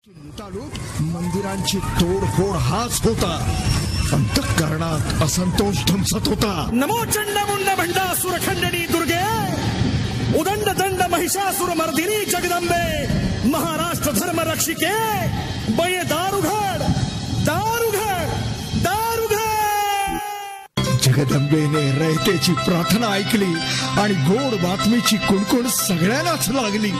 लुटालूट मंदिरांची तोडफोड हाच होता. अंतःकरणात असंतोष ढमसत होता. नमो चंडमुंड भंडासुर खंडनी दुर्गे उदंड दंड महिषासुर मर्दिनी जगदंबे महाराष्ट्र धर्म रक्षिके बये दारुघड दारुघड दारुघड. जगदंबेने रयतेची प्रार्थना ऐकली आणि गोड बातमीची कुणकुण सगळ्यांनाच लागली.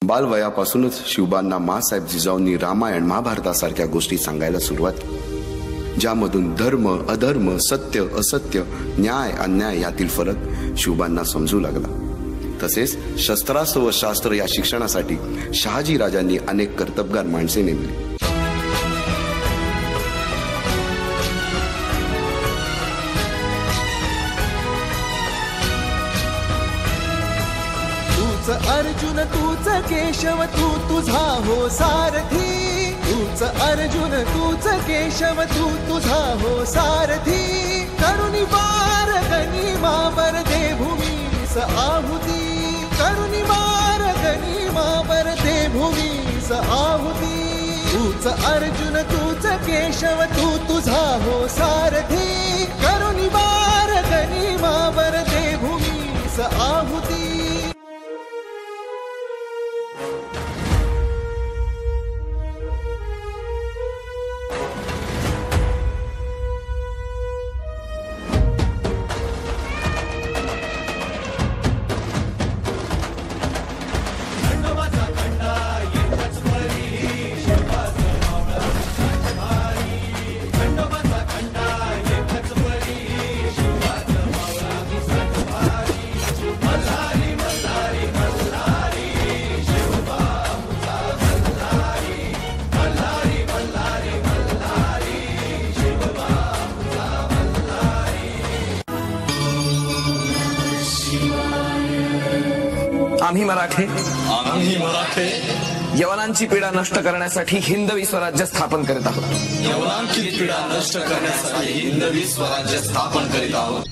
बालवयापासूनच शिवबांना माँसाहेब जिजाऊंनी रामायण महाभारतासारख्या गोष्टी सांगायला सुरुवात केली, ज्यामधून धर्म अधर्म सत्य असत्य न्याय अन्याय यातील फरक शिवबांना समजू लागला. तसेच शस्त्रास्त्र व शास्त्र या शिक्षणासाठी शहाजी राजांनी अनेक कर्तबगार माणसे नेमली. अर्जुन तूच केशव तू तुझा हो सारथी. तूच अर्जुन तूच केशव तू तुझा हो सारथी. करुणी वार गनिमावर दे भूमीस आहुती. करुणी वार गनिमावर दे भूमीस आहुती. तूच अर्जुन तूच केशव तू तुझा हो सारथी. करुणी वार गनिमावर दे भूमीस आहुती. आम्ही मराठे यवनांची पीडा नष्ट करण्यासाठी हिंदवी स्वराज्य स्थापन करीत आहोत. यवनांची पीडा नष्ट करण्यासाठी हिंदवी स्वराज्य स्थापन करीत आहोत.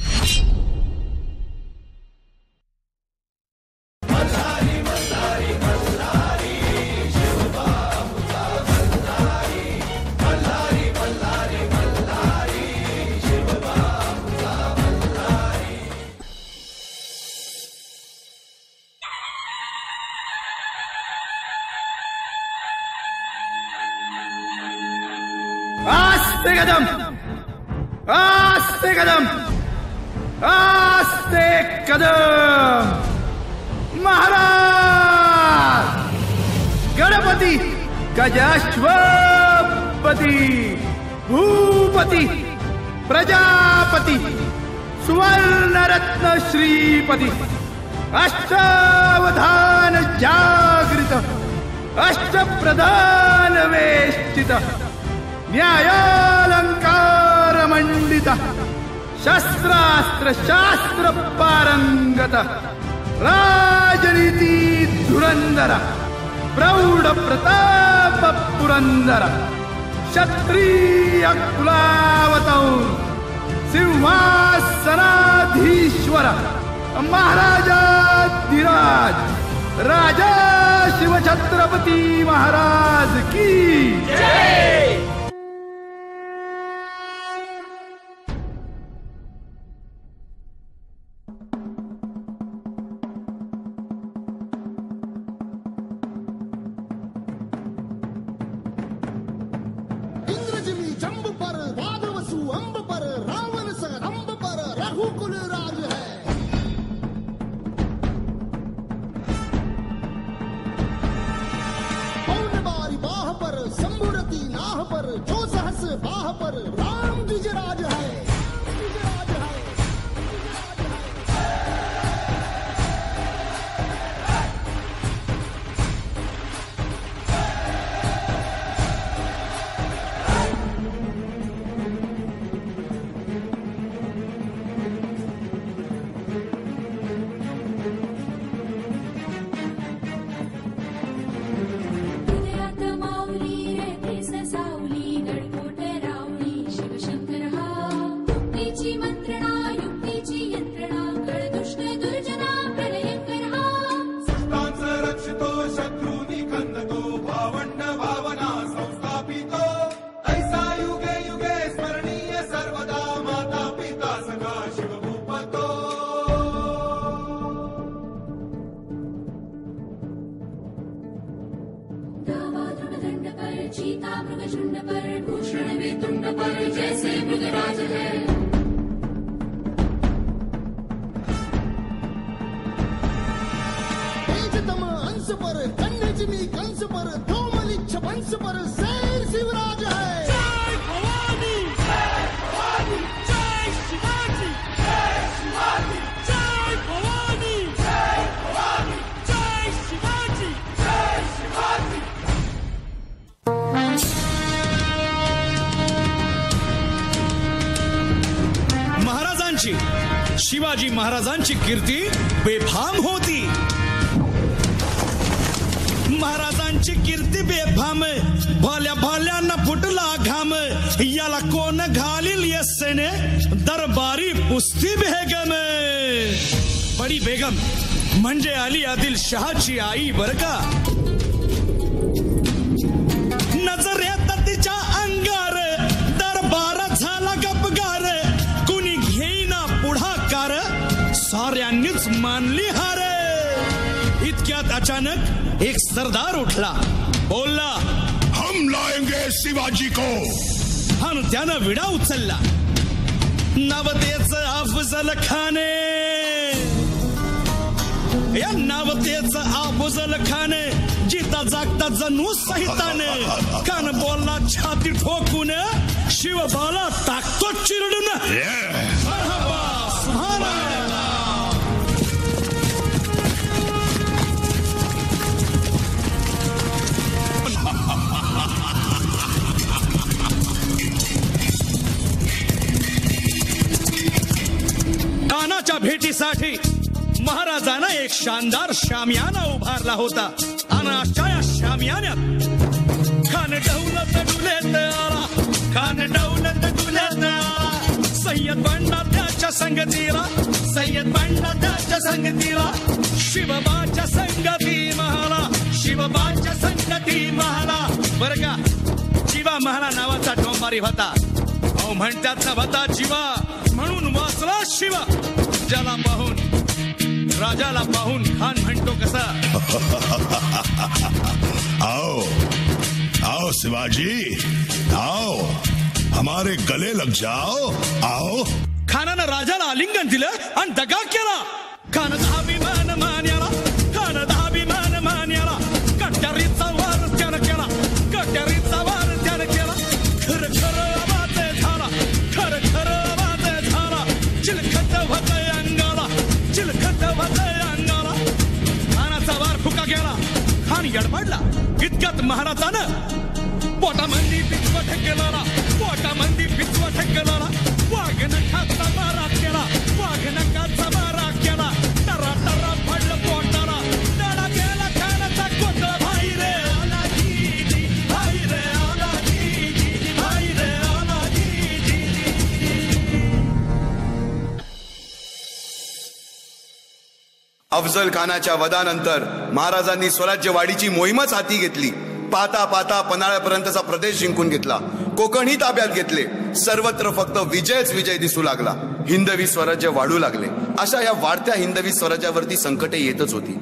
आस्ते कदम आस्ते कदम आस्ते कदम. महाराज गणपती गजाश्वपती भूपती प्रजापती सुवर्णरत्न श्रीपती अष्टावधान जागृत अष्टप्रधान वेष्टित न्यायालंकार मंडित शस्त्रास्त्र शास्त्र पारंगत राजनीती धुरंधर प्रौढ प्रताप पुरंदर क्षत्रिय कुलावतौर सिंहासनाधीश्वर महाराजाधिराज राजा शिवछत्रपती महाराज की जय। जंब पर वादवसु अंब पर रावण सरंब पर रघुकुल राज है। पौन बारी बाह पर शंभुरती नाह पर जो सहस बाह पर राम द्विजराज है। चीता मृगशुंड पर भूषण वेतुंड पर जैसे मृगराज है। तेजतम अंश पर कन्याजिमी कंस पर धूमलिच्छ वंश पर शेर शिवराज है। जय भवानी जय भवानी जय शिवाजी जय शिवाजी जय भवानी जय भवानी जय शिवाजी जय शिवाजी। शिवाजी महाराजांची कीर्ती बेफाम होती। महाराजांची कीर्ती बेफाम भाल्या भाल्यांना फुटला घाम याला कोण घालील यस्सेने दरबारी पुस्ती बेगम। बडी बेगम म्हणजे अली आदिल शहाची आई बर का। नजरेत तिच्या अंगार दरबार झाला गपगार कुणी घेईना पुढाकार साऱ्यांनीच मानली हार। इतक्यात अचानक एक सरदार उठला बोलला हम लाएंगे शिवाजी को। आणि त्यानं विडा उचलला नवतेचं अफजल खाने या नवतेचं अफजल खाने जिता जागता जणू सहिताने कान बोलला छाती ठोकून शिवबाला टाकतो चिरडून। कानाच्या भेटीसाठी महाराजांना एक शानदार शामियाना उभारला होता आणि अशा या शामियान्यात खान डौलत डुलेत आला खान डौलत डुलेत आला। सय्यद बंडा त्याच्या संगतीला सय्यद बंडा त्याच्या संगतीला शिवबाच्या संगती महाला शिवबाच्या संगती महाला। बरं का जीवा महाला नावाचा डोंबारी होता अहो म्हणतात ना होता जीवा म्हणून वाचला शिवा ज्याला पाहून राजाला पाहून खान म्हणतो कसा। आओ आओ शिवाजी आओ हमारे गले लग जाओ आओ। खानानं राजाला आलिंगन दिलं आणि दगा केला। खान अभिमान मान्याला खान अभिमान मान्याला कट्यारीचा वार त्यानं केला कट्यारीचा वार त्यानं केला। खर खर आवाज झाला खर खर मान यडपडला. इतक्यात महाराजानं पोटामंदी पिचवट केला, पोटामंदी पिचवट केला. वाघनखाचा मारा केला, वाघनखाचा मारा केला. टरा टरा पडलं पोटाला, डळा गेला खाण्याचा कोतळ. भाई रे आला जी, भाई रे आला जी, भाई रे आला जी. अफजल खानाच्या वधानंतर महाराजांनी स्वराज्यवाढीची मोहीमच हाती घेतली. पाहता पाहता पन्हाळ्यापर्यंतचा प्रदेश जिंकून घेतला. कोकणही ताब्यात घेतले. सर्वत्र फक्त विजयच विजय दिसू लागला. हिंदवी स्वराज्य वाढू लागले. अशा या वाढत्या हिंदवी स्वराज्यावरती संकटे येतच होती.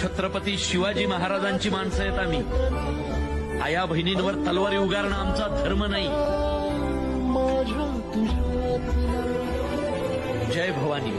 छत्रपती शिवाजी महाराजांची माणसं आहेत आम्ही. आया बहिणींवर तलवारी उगारणं आमचा धर्म नाही. जय भवानी.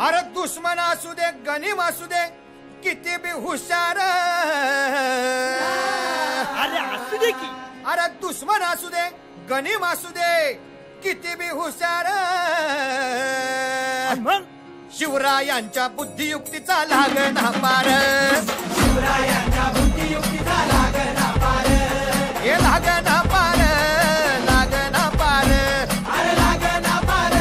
अरे दुश्मन असू दे गनीम असू दे किती बी हुशार. अरे असू दे की. अरे दुश्मन असू दे गनीम असू दे किती बी हुशार. शिवरायांच्या बुद्धियुक्तीचा लागना पार. शिवरायांच्या बुद्धियुक्तीचा लागना पार. हे लागना पार, लागना पार. अरे लागना पार,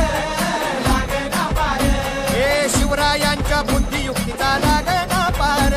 लागना पार. हे शिवरायांच्या बुद्धियुक्तीचा लागना पार.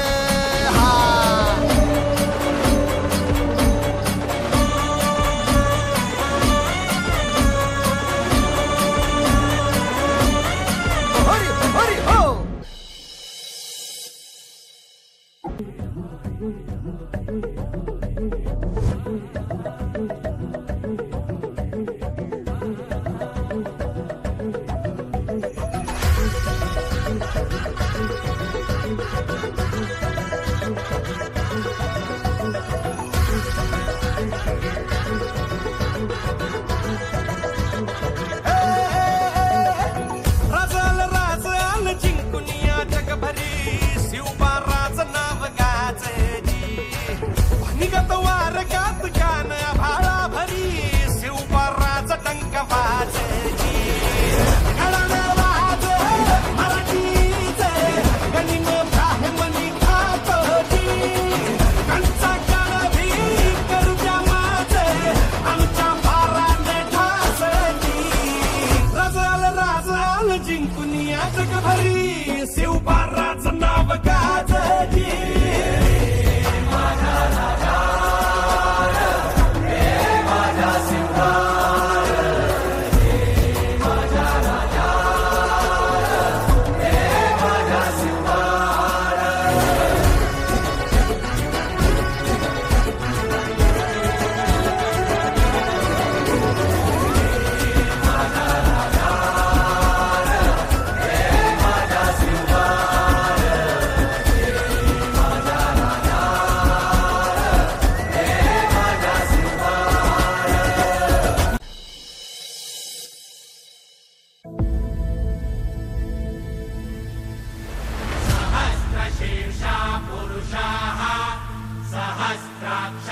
सहस्राक्ष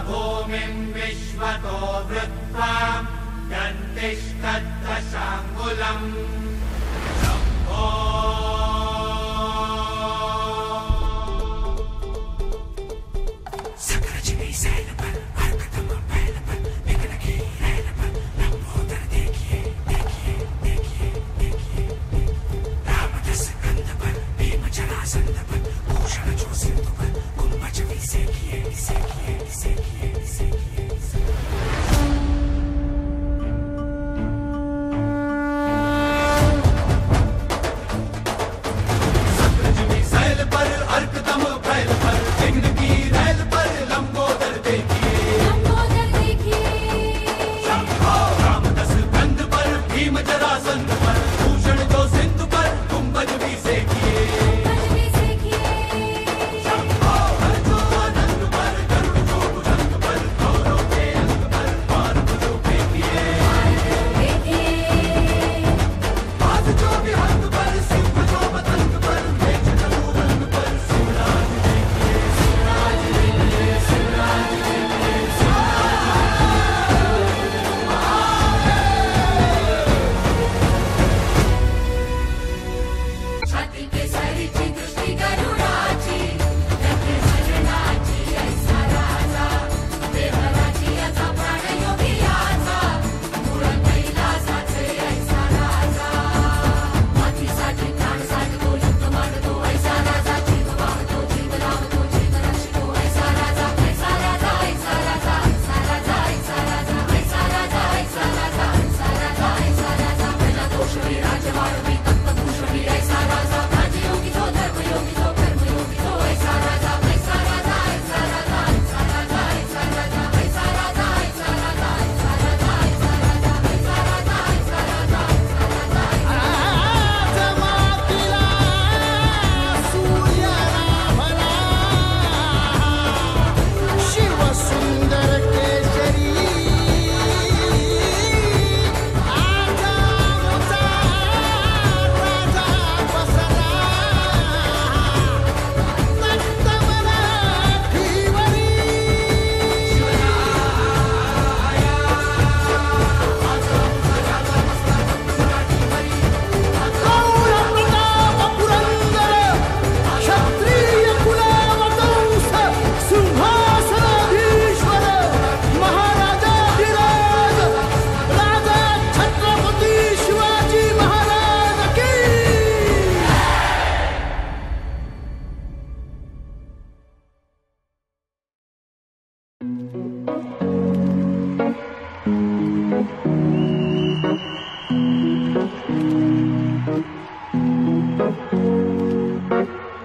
भूमिं विश्वतो वृत्वा गन्तिष्ठद्दशाङ्गुलम् शम्भो सकरजनी सैल पर हरकतम पहल पर बिगड़ की रैल पर लंबोदर देखिए देखिए देखिए देखिए रामदस कंध पर भीम जरासंध पर भूषण जो सिंधु पर कुंभज विसेकिए विसेकिए विसेकिए विसेकिए सकरजनी सैल पर हरकतम पहल पर बिगड़ की रैल पर लंबोदर देखिए शंभो रामदस कंध पर भीम जरासंध पर भूषण जो सिंधु पर कुंभज विसेकिए शंभो अर्जो आनंद पर गरुड़ जो भुजंग पर गौरव के अंग पर मार्ग जो फेंकिए बाज जो विहंग पर सिंह जो पतंग पर मेघ तनु रंग पर शिवराज देखिए शिवराज देखिए शिवराज देखिए छाती के सरीची दृष्टी गरुडाची गती मरणाची ऐसा राजा देवराची याचा प्राणयोगी याचा मूळ कैलासाचे ऐसा राजा मातीसाठी प्राणसाठी तो युद्ध मांडतो ऐसा राजा जीव वाहतो जीव लावतो जीव रक्षतो ऐसा राजा ऐसा राजा ऐसा राजा ऐसा राजा ऐसा राजा ऐसा राजा ऐसा राजा ऐसा राजा ऐसा राजा पहिला दोषी राजवाडवी तत्वभूषणी ऐसा राजा राजयोगी तो धर्मयोगी तो कर्मयोगी तो ऐसा राजा ऐसा राजा ऐसा राजा ऐसा राजा ऐसा राजा ऐसा राजा ऐसा राजा ऐसा राजा ऐसा राजा ऐसा राजा ऐसा राजा शिव सुंदर केशरी आजा राजा बसला तत्तमना धीवरी गौरप्रताप पुरंदर क्षत्रिय कुलावतंस सिंहासनाधीश्वर महाराजाधिराज राजा छत्रपती शिवाजी महाराज की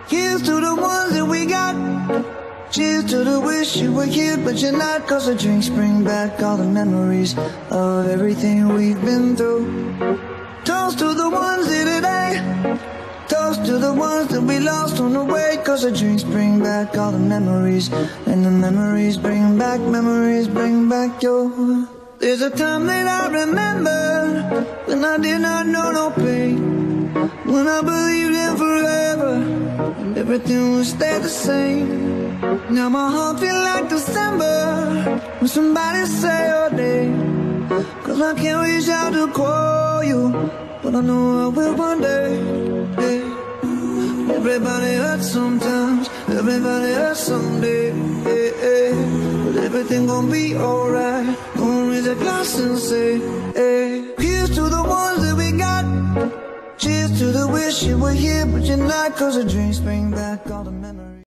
Here's to the ones that we got. Cheers to the wish you were here, but you're not. Cause the drinks bring back all the memories of everything we've been through. Toast to the ones here today. Toast to the ones that we lost on the way. Cause the drinks bring back all the memories. And the memories bring back your. There's a time that I remember when I did not know no pain. When I believed in forever and everything would stay the same. Now my heart feel like December when somebody say your name. Cause I can't reach out to call you, but I know I will one day. Yeah. Everybody hurts sometimes, everybody hurts someday. Yeah, yeah. But everything gon' be alright. Gonna raise a glass and say, hey. Here's to the ones that we got. Cheers to the wish you were here, but you're not. Cause the drinks bring back all the memories.